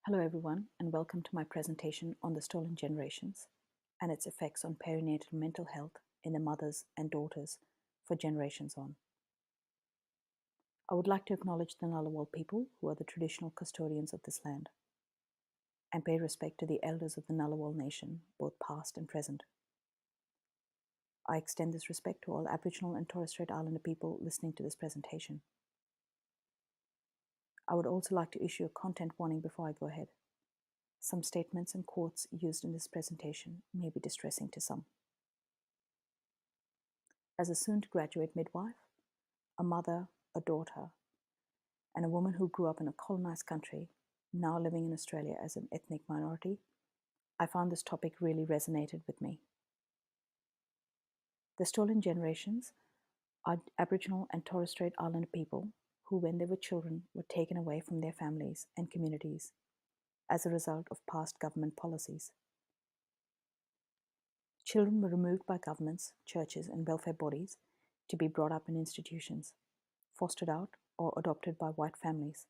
Hello everyone, and welcome to my presentation on the stolen generations and its effects on perinatal mental health in the mothers and daughters for generations on. I would like to acknowledge the Ngunnawal people who are the traditional custodians of this land and pay respect to the elders of the Ngunnawal nation, both past and present. I extend this respect to all Aboriginal and Torres Strait Islander people listening to this presentation. I would also like to issue a content warning before I go ahead. Some statements and quotes used in this presentation may be distressing to some. As a soon-to-graduate midwife, a mother, a daughter, and a woman who grew up in a colonized country, now living in Australia as an ethnic minority, I found this topic really resonated with me. The stolen generations are Aboriginal and Torres Strait Islander people who, when they were children, were taken away from their families and communities as a result of past government policies. Children were removed by governments, churches, and welfare bodies to be brought up in institutions, fostered out, or adopted by white families.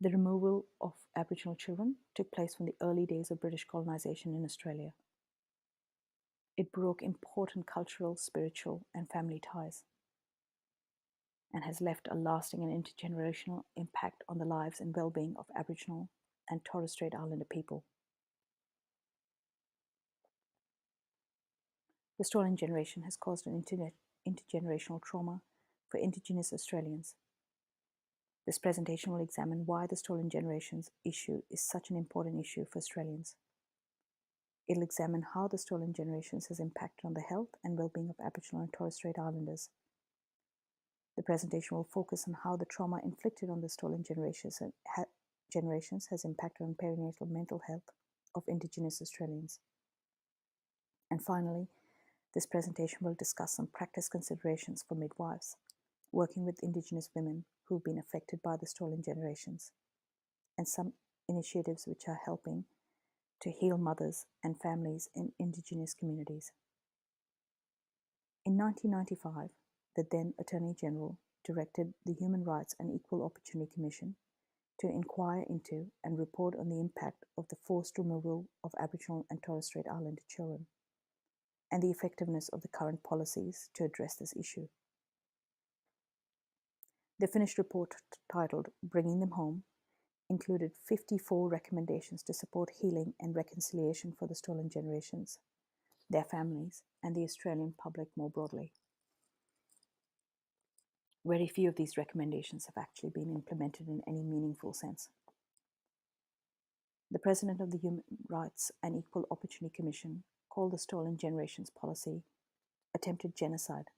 The removal of Aboriginal children took place from the early days of British colonisation in Australia. It broke important cultural, spiritual, and family ties, and has left a lasting and intergenerational impact on the lives and well-being of Aboriginal and Torres Strait Islander people. The stolen generation has caused an intergenerational trauma for Indigenous Australians. This presentation will examine why the stolen generations issue is such an important issue for Australians. It'll examine how the stolen generations has impacted on the health and well-being of Aboriginal and Torres Strait Islanders. The presentation will focus on how the trauma inflicted on the stolen generations has impacted on perinatal mental health of Indigenous Australians. And finally, this presentation will discuss some practice considerations for midwives working with Indigenous women who've been affected by the stolen generations, and some initiatives which are helping to heal mothers and families in Indigenous communities. In 1995, the then Attorney General directed the Human Rights and Equal Opportunity Commission to inquire into and report on the impact of the forced removal of Aboriginal and Torres Strait Islander children and the effectiveness of the current policies to address this issue. The finished report, titled Bringing Them Home, included 54 recommendations to support healing and reconciliation for the stolen generations, their families, and the Australian public more broadly. Very few of these recommendations have actually been implemented in any meaningful sense. The President of the Human Rights and Equal Opportunity Commission called the Stolen Generations policy attempted genocide,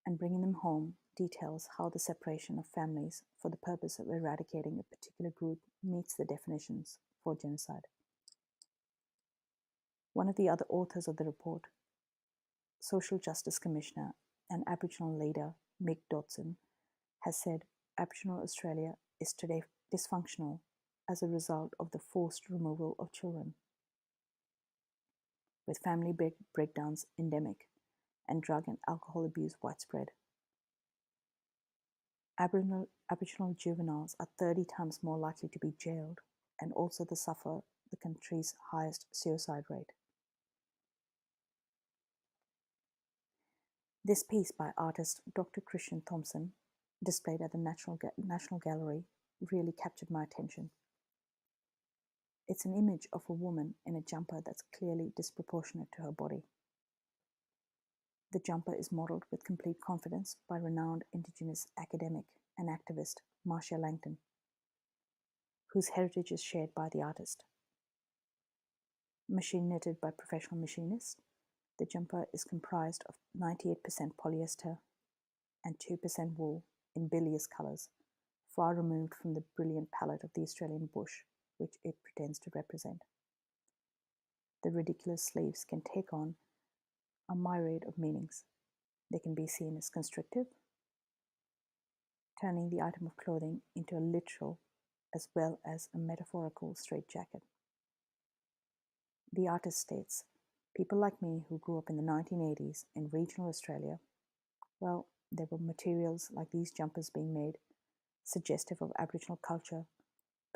and Bringing Them Home details how the separation of families for the purpose of eradicating a particular group meets the definitions for genocide. One of the other authors of the report, Social Justice Commissioner and Aboriginal leader Mick Dodson, has said Aboriginal Australia is today dysfunctional as a result of the forced removal of children, with family breakdowns endemic and drug and alcohol abuse widespread. Aboriginal juveniles are 30 times more likely to be jailed and also to suffer the country's highest suicide rate. This piece by artist Dr. Christian Thompson, displayed at the National Gallery, really captured my attention. It's an image of a woman in a jumper that's clearly disproportionate to her body. The jumper is modelled with complete confidence by renowned Indigenous academic and activist Marcia Langton, whose heritage is shared by the artist. Machine knitted by professional machinists, the jumper is comprised of 98% polyester and 2% wool in bilious colours, far removed from the brilliant palette of the Australian bush, which it pretends to represent. The ridiculous sleeves can take on a myriad of meanings. They can be seen as constrictive, turning the item of clothing into a literal as well as a metaphorical straitjacket. The artist states, people like me who grew up in the 1980s in regional Australia, well, there were materials like these jumpers being made, suggestive of Aboriginal culture,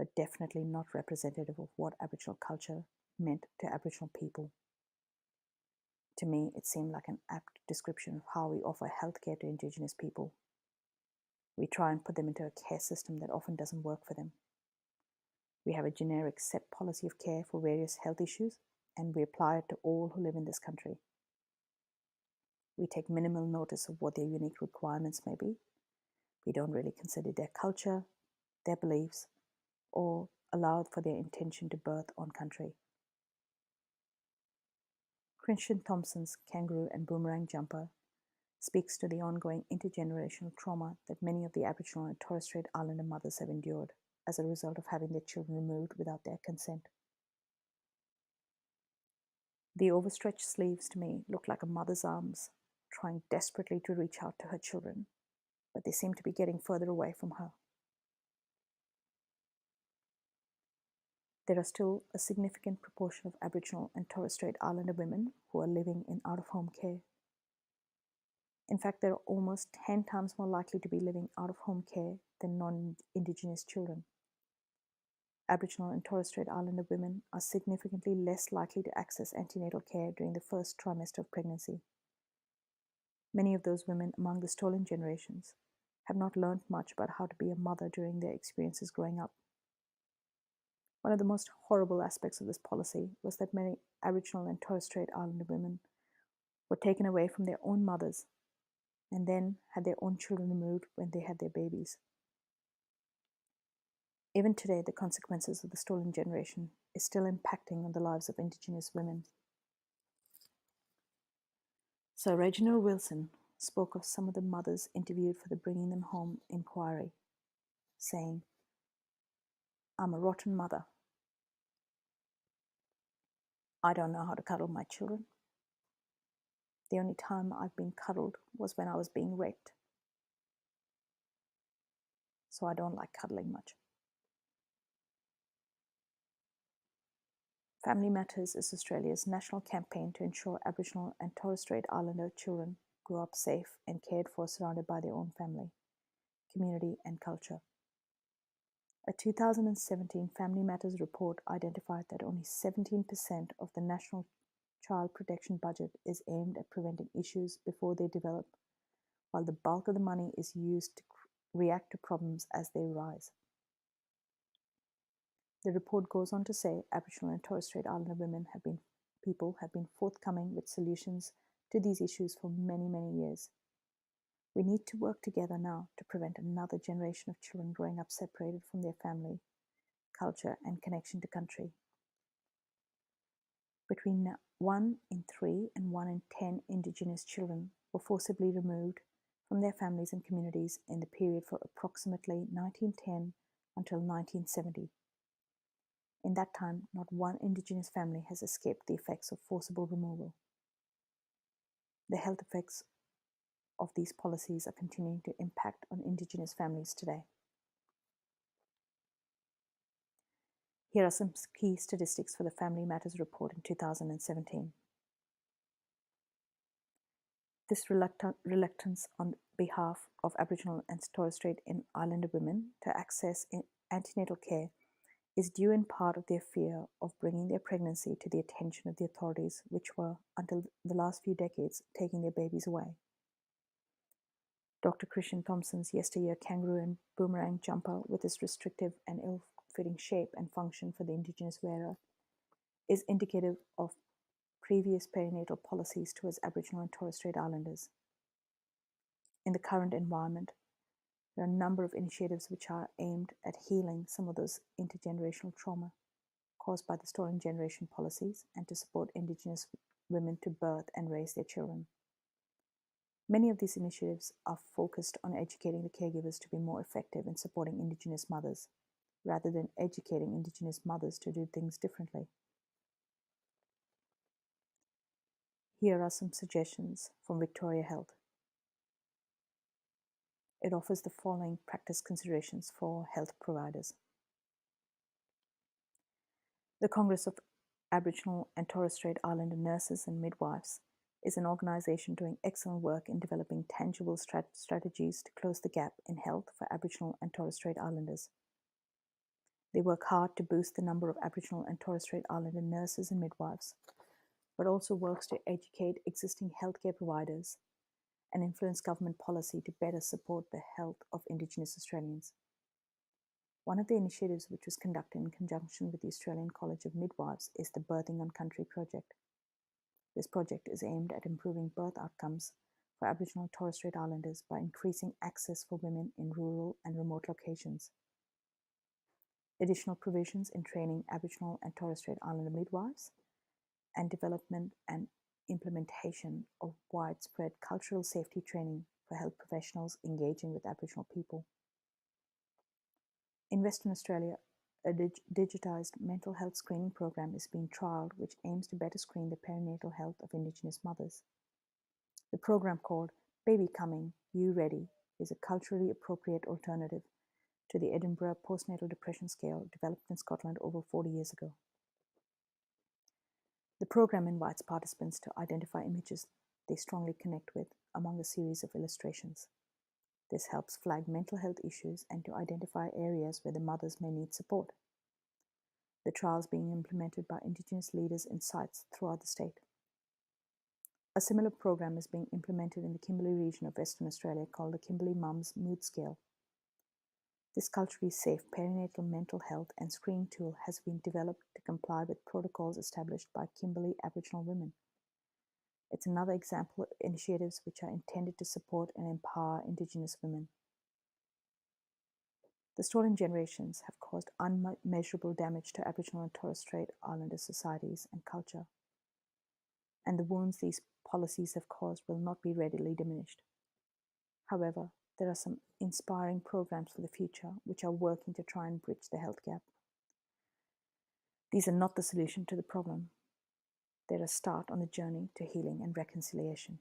but definitely not representative of what Aboriginal culture meant to Aboriginal people. To me, it seemed like an apt description of how we offer healthcare to Indigenous people. We try and put them into a care system that often doesn't work for them. We have a generic set policy of care for various health issues, and we apply it to all who live in this country. We take minimal notice of what their unique requirements may be. We don't really consider their culture, their beliefs, or allow for their intention to birth on country. Christian Thompson's Kangaroo and Boomerang Jumper speaks to the ongoing intergenerational trauma that many of the Aboriginal and Torres Strait Islander mothers have endured as a result of having their children removed without their consent. The overstretched sleeves to me look like a mother's arms, trying desperately to reach out to her children, but they seem to be getting further away from her. There are still a significant proportion of Aboriginal and Torres Strait Islander women who are living in out-of-home care. In fact, they are almost 10 times more likely to be living out-of-home care than non-Indigenous children. Aboriginal and Torres Strait Islander women are significantly less likely to access antenatal care during the first trimester of pregnancy. Many of those women among the stolen generations have not learned much about how to be a mother during their experiences growing up. One of the most horrible aspects of this policy was that many Aboriginal and Torres Strait Islander women were taken away from their own mothers and then had their own children removed when they had their babies. Even today, the consequences of the stolen generation is still impacting on the lives of Indigenous women. Sir Reginald Wilson spoke of some of the mothers interviewed for the Bringing Them Home inquiry, saying, "I'm a rotten mother. I don't know how to cuddle my children. The only time I've been cuddled was when I was being raped. So I don't like cuddling much." Family Matters is Australia's national campaign to ensure Aboriginal and Torres Strait Islander children grow up safe and cared for, surrounded by their own family, community, and culture. A 2017 Family Matters report identified that only 17% of the national child protection budget is aimed at preventing issues before they develop, while the bulk of the money is used to react to problems as they arise. The report goes on to say Aboriginal and Torres Strait Islander women have been forthcoming with solutions to these issues for many, many years. We need to work together now to prevent another generation of children growing up separated from their family, culture, and connection to country. Between 1 in 3 and 1 in 10 Indigenous children were forcibly removed from their families and communities in the period for approximately 1910 until 1970. In that time, not one Indigenous family has escaped the effects of forcible removal. The health effects of these policies are continuing to impact on Indigenous families today. Here are some key statistics for the Family Matters report in 2017. This reluctance on behalf of Aboriginal and Torres Strait Islander women to access antenatal care is due in part of their fear of bringing their pregnancy to the attention of the authorities, which were, until the last few decades, taking their babies away. Dr. Christian Thompson's yesteryear Kangaroo and Boomerang Jumper, with its restrictive and ill-fitting shape and function for the Indigenous wearer, is indicative of previous perinatal policies towards Aboriginal and Torres Strait Islanders. In the current environment, there are a number of initiatives which are aimed at healing some of those intergenerational trauma caused by the stolen generation policies and to support Indigenous women to birth and raise their children. Many of these initiatives are focused on educating the caregivers to be more effective in supporting Indigenous mothers, rather than educating Indigenous mothers to do things differently. Here are some suggestions from Victoria Health. It offers the following practice considerations for health providers. The Congress of Aboriginal and Torres Strait Islander Nurses and Midwives is an organisation doing excellent work in developing tangible strategies to close the gap in health for Aboriginal and Torres Strait Islanders. They work hard to boost the number of Aboriginal and Torres Strait Islander nurses and midwives, but also works to educate existing healthcare providers and influence government policy to better support the health of Indigenous Australians. One of the initiatives which was conducted in conjunction with the Australian College of Midwives is the Birthing on Country project. This project is aimed at improving birth outcomes for Aboriginal and Torres Strait Islanders by increasing access for women in rural and remote locations. Additional provisions in training Aboriginal and Torres Strait Islander midwives, and development and implementation of widespread cultural safety training for health professionals engaging with Aboriginal people. In Western Australia, a digitised mental health screening program is being trialled which aims to better screen the perinatal health of Indigenous mothers. The program, called Baby Coming, You Ready, is a culturally appropriate alternative to the Edinburgh Postnatal Depression Scale developed in Scotland over 40 years ago. The program invites participants to identify images they strongly connect with among a series of illustrations. This helps flag mental health issues and to identify areas where the mothers may need support. The trial is being implemented by Indigenous leaders in sites throughout the state. A similar program is being implemented in the Kimberley region of Western Australia called the Kimberley Mums Mood Scale. This culturally safe perinatal mental health and screening tool has been developed to comply with protocols established by Kimberley Aboriginal women. It's another example of initiatives which are intended to support and empower Indigenous women. The stolen generations have caused unmeasurable damage to Aboriginal and Torres Strait Islander societies and culture, and the wounds these policies have caused will not be readily diminished. However, there are some inspiring programs for the future which are working to try and bridge the health gap. These are not the solution to the problem. They're a start on the journey to healing and reconciliation.